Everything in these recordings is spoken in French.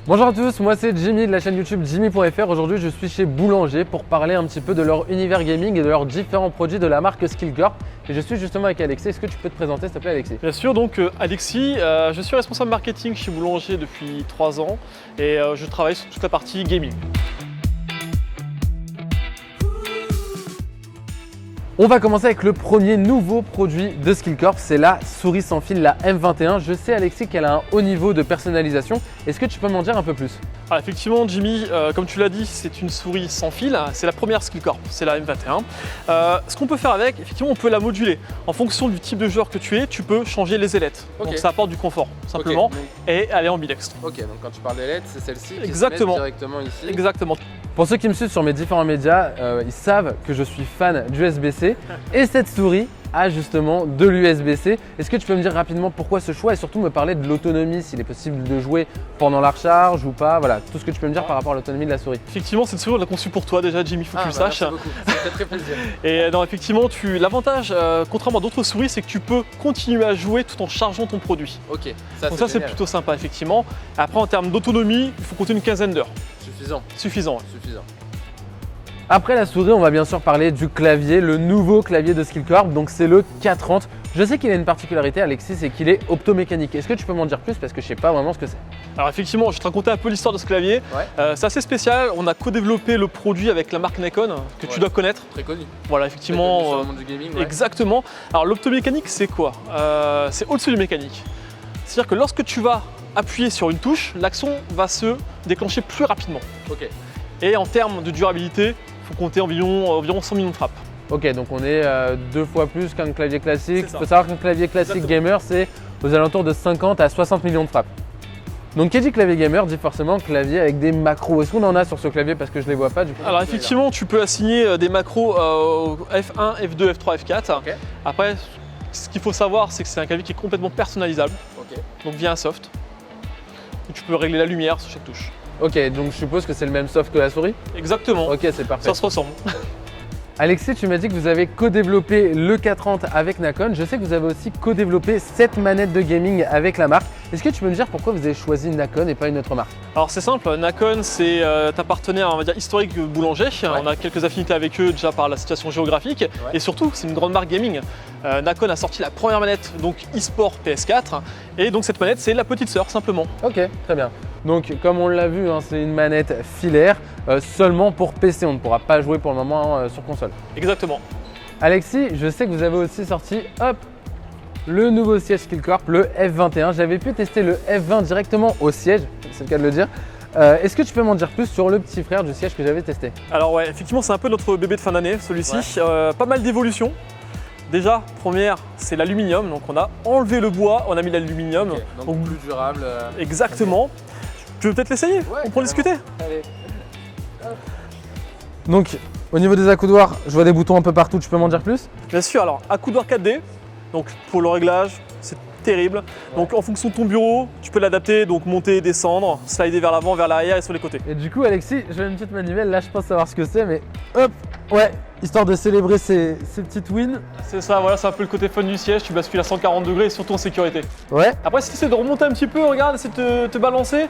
Bonjour à tous, moi c'est Jimmy de la chaîne YouTube Jimmy.fr. Aujourd'hui je suis chez Boulanger pour parler un petit peu de leur univers gaming et de leurs différents produits de la marque Skillcorp. Et je suis justement avec Alexis. Est-ce que tu peux te présenter s'il te plaît Alexis? Bien sûr, donc Alexis, je suis responsable marketing chez Boulanger depuis 3 ans et je travaille sur toute la partie gaming. On va commencer avec le premier nouveau produit de Skillcorp, c'est la souris sans fil, la M21. Je sais Alexis qu'elle a un haut niveau de personnalisation. Est-ce que tu peux m'en dire un peu plus? Alors effectivement Jimmy, comme tu l'as dit, c'est une souris sans fil, c'est la première Skillcorp, c'est la M21. Ce qu'on peut faire avec, effectivement on peut la moduler. En fonction du type de joueur que tu es, tu peux changer les ailettes. Okay. Donc ça apporte du confort, simplement, et elle est ambidextre. Ok, donc quand tu parles d'ailettes, c'est celle-ci qui Exactement. se met directement ici. Exactement. Pour ceux qui me suivent sur mes différents médias, ils savent que je suis fan d'USB-C et cette souris a justement de l'USB-C. Est-ce que tu peux me dire rapidement pourquoi ce choix et surtout me parler de l'autonomie, s'il est possible de jouer pendant la recharge ou pas, voilà, tout ce que tu peux me dire par rapport à l'autonomie de la souris. Effectivement, cette souris on l'a conçue pour toi déjà Jimmy, il faut que tu le saches. Merci beaucoup, ça fait très plaisir. Et non, effectivement, l'avantage, contrairement à d'autres souris, c'est que tu peux continuer à jouer tout en chargeant ton produit. Ok, donc ça c'est plutôt sympa effectivement. Après en termes d'autonomie, il faut compter une quinzaine d'heures. Suffisant. Après la souris, on va bien sûr parler du clavier, le nouveau clavier de Skillcorp, donc c'est le K30. Je sais qu'il a une particularité Alexis, c'est qu'il est optomécanique. Est-ce que tu peux m'en dire plus parce que je sais pas vraiment ce que c'est? Alors effectivement, je vais te raconter un peu l'histoire de ce clavier. Ouais. C'est assez spécial, on a co-développé le produit avec la marque Nikon, que tu dois connaître. Très connu. Voilà, effectivement. Très connu sur le monde du gaming, ouais. Exactement. Alors l'optomécanique, c'est quoi? C'est au-dessus du mécanique. C'est-à-dire que lorsque tu vas appuyer sur une touche, l'action va se déclencher plus rapidement. Ok. Et en termes de durabilité, il faut compter environ 100 millions de frappes. Ok, donc on est 2 fois plus qu'un clavier classique. Il faut savoir qu'un clavier classique gamer, c'est aux alentours de 50 à 60 millions de frappes. Donc qui dit clavier gamer dit forcément clavier avec des macros. Est-ce qu'on en a sur ce clavier parce que je ne les vois pas du coup? Alors effectivement, tu peux assigner des macros F1, F2, F3, F4. Okay. Après, ce qu'il faut savoir, c'est que c'est un clavier qui est complètement personnalisable. Okay. Donc via un soft, où tu peux régler la lumière sur chaque touche. Ok, donc je suppose que c'est le même soft que la souris? Exactement. Ok, c'est parfait. Ça se ressemble. Alexis, tu m'as dit que vous avez co-développé le K30 avec Nikon. Je sais que vous avez aussi co-développé cette manette de gaming avec la marque. Est-ce que tu peux me dire pourquoi vous avez choisi Nikon et pas une autre marque? Alors c'est simple, Nikon c'est un partenaire on va dire, historique Boulanger. Ouais. On a quelques affinités avec eux déjà par la situation géographique. Ouais. Et surtout, c'est une grande marque gaming. Nikon a sorti la première manette, donc eSport PS4. Et donc cette manette, c'est la petite sœur simplement. Ok, très bien. Donc comme on l'a vu, hein, c'est une manette filaire seulement pour PC. On ne pourra pas jouer pour le moment sur console. Exactement. Alexis, je sais que vous avez aussi sorti le nouveau siège Skillcorp, le F21. J'avais pu tester le F20 directement au siège, c'est le cas de le dire. Est-ce que tu peux m'en dire plus sur le petit frère du siège que j'avais testé? Alors ouais, effectivement c'est un peu notre bébé de fin d'année celui-ci. Ouais. Pas mal d'évolutions. Déjà, première, c'est l'aluminium. Donc on a enlevé le bois, on a mis l'aluminium. Okay, donc plus durable. Exactement. Okay. Tu veux peut-être l'essayer? Ouais, on peut en discuter? Allez. Donc au niveau des accoudoirs, je vois des boutons un peu partout, tu peux m'en dire plus? Bien sûr, alors accoudoir 4D, donc pour le réglage, c'est terrible. Ouais. Donc en fonction de ton bureau, tu peux l'adapter, donc monter, descendre, slider vers l'avant, vers l'arrière et sur les côtés. Et du coup Alexis, j'ai une petite manivelle, là je pense savoir ce que c'est, mais hop, ouais, histoire de célébrer ces petites wins. C'est ça, voilà, c'est un peu le côté fun du siège, tu bascules à 140 degrés et surtout en sécurité. Ouais. Après si tu essaies de remonter un petit peu, regarde, essaie de te balancer,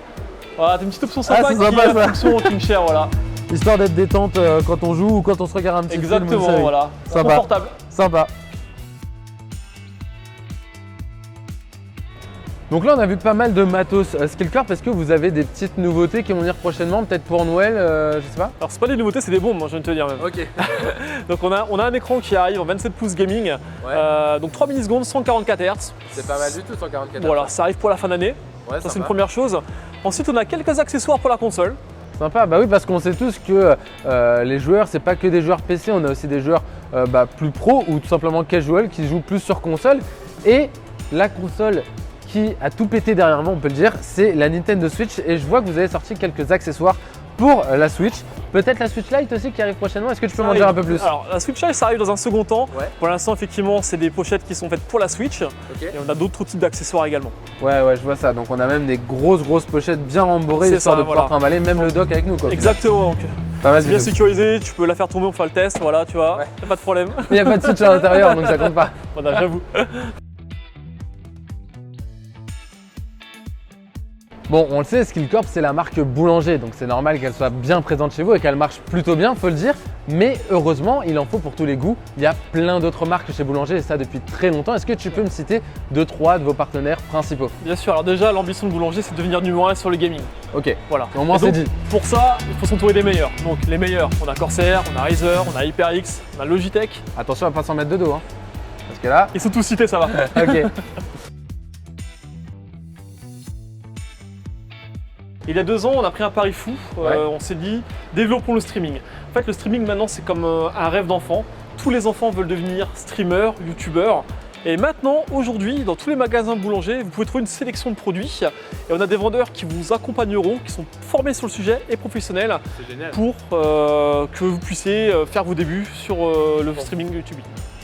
voilà, t'as une petite option sympa qui est la fonction Kingshare, voilà. Histoire d'être détente quand on joue ou quand on se regarde un petit Exactement, film. Exactement, voilà. Sympa. Confortable. Sympa. Donc là on a vu pas mal de matos Skillcorp. Est-ce que vous avez des petites nouveautés qui vont venir prochainement, peut-être pour Noël, je sais pas? Alors c'est pas des nouveautés, c'est des bombes, moi je viens de te dire même. Ok. Donc on a un écran qui arrive en 27 pouces gaming, ouais. Donc 3 millisecondes, 144 Hz. C'est pas mal du tout 144 Hz. Voilà, ça arrive pour la fin d'année, ouais, ça c'est une première chose. Ensuite on a quelques accessoires pour la console. Sympa, bah oui, parce qu'on sait tous que les joueurs, c'est pas que des joueurs PC, on a aussi des joueurs plus pro ou tout simplement casual qui jouent plus sur console. Et la console qui a tout pété derrière moi, on peut le dire, c'est la Nintendo Switch. Et je vois que vous avez sorti quelques accessoires pour la Switch. Peut-être la Switch Lite aussi qui arrive prochainement. Est-ce que tu peux m'en dire un peu plus? Alors la Switch Lite ça arrive dans un second temps. Ouais. Pour l'instant effectivement c'est des pochettes qui sont faites pour la Switch. Okay. Et on a d'autres types d'accessoires également. Ouais, je vois ça. Donc on a même des grosses pochettes bien rembourrées histoire de pouvoir trimballer même le dock avec nous quoi. Exactement. Donc, c'est bien sécurisé, tu peux la faire tomber, on fait le test, voilà, tu vois, y a pas de problème. Il n'y a pas de Switch à l'intérieur donc ça compte pas. Voilà, j'avoue. Bon, on le sait, Skillcorp, c'est la marque boulanger, donc c'est normal qu'elle soit bien présente chez vous et qu'elle marche plutôt bien, faut le dire. Mais heureusement, il en faut pour tous les goûts. Il y a plein d'autres marques chez Boulanger et ça depuis très longtemps. Est-ce que tu peux me citer 2-3 de vos partenaires principaux? Bien sûr, alors déjà, l'ambition de Boulanger, c'est de devenir numéro 1 sur le gaming. Ok, voilà. Au moins c'est dit. Pour ça, il faut s'entourer des meilleurs. Donc les meilleurs, on a Corsair, on a Razer, on a HyperX, on a Logitech. Attention à pas s'en mettre de dos, hein. Parce que là… Ils sont tous cités, ça va. Ok. Il y a 2 ans, on a pris un pari fou. On s'est dit, développons le streaming. En fait, le streaming maintenant, c'est comme un rêve d'enfant. Tous les enfants veulent devenir streamers, youtubeurs. Et maintenant, aujourd'hui, dans tous les magasins boulangers, vous pouvez trouver une sélection de produits. Et on a des vendeurs qui vous accompagneront, qui sont formés sur le sujet et professionnels pour que vous puissiez faire vos débuts sur le streaming YouTube.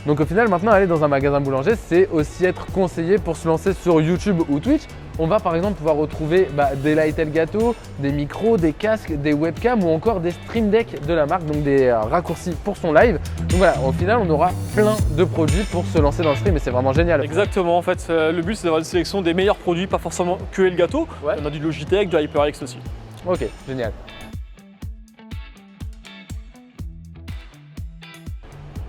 Donc au final, maintenant, aller dans un magasin boulanger, c'est aussi être conseillé pour se lancer sur YouTube ou Twitch. On va par exemple pouvoir retrouver des Light Elgato, des micros, des casques, des webcams ou encore des Stream Deck de la marque, donc des raccourcis pour son live. Donc voilà, au final, on aura plein de produits pour se lancer dans le stream et c'est vraiment génial. Exactement, en fait, le but c'est d'avoir une sélection des meilleurs produits, pas forcément que Elgato. Ouais. On a du Logitech, du HyperX aussi. Ok, génial.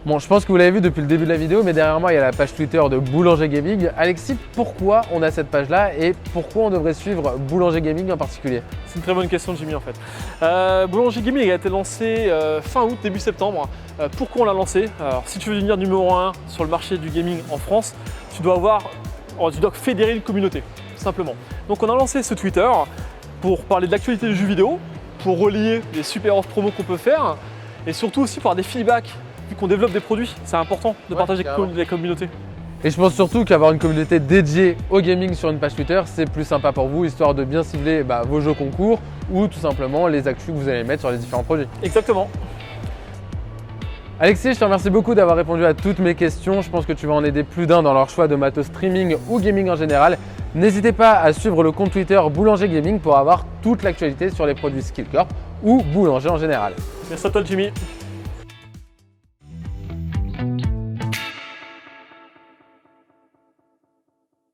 Bon, je pense que vous l'avez vu depuis le début de la vidéo, mais derrière moi, il y a la page Twitter de Boulanger Gaming. Alexis, pourquoi on a cette page-là et pourquoi on devrait suivre Boulanger Gaming en particulier? C'est une très bonne question, Jimmy, en fait. Boulanger Gaming a été lancé fin août, début septembre. Pourquoi on l'a lancé? Alors, si tu veux devenir numéro 1 sur le marché du gaming en France, tu dois fédérer une communauté, simplement. Donc, on a lancé ce Twitter pour parler de l'actualité du jeu vidéo, pour relier les super offres promo qu'on peut faire et surtout aussi pour avoir des feedbacks. Qu'on développe des produits, c'est important de partager avec la communauté. Et je pense surtout qu'avoir une communauté dédiée au gaming sur une page Twitter, c'est plus sympa pour vous, histoire de bien cibler vos jeux concours ou tout simplement les actus que vous allez mettre sur les différents produits. Exactement. Alexis, je te remercie beaucoup d'avoir répondu à toutes mes questions. Je pense que tu vas en aider plus d'un dans leur choix de matos streaming ou gaming en général. N'hésitez pas à suivre le compte Twitter Boulanger Gaming pour avoir toute l'actualité sur les produits Skillcorp ou Boulanger en général. Merci à toi, Jimmy.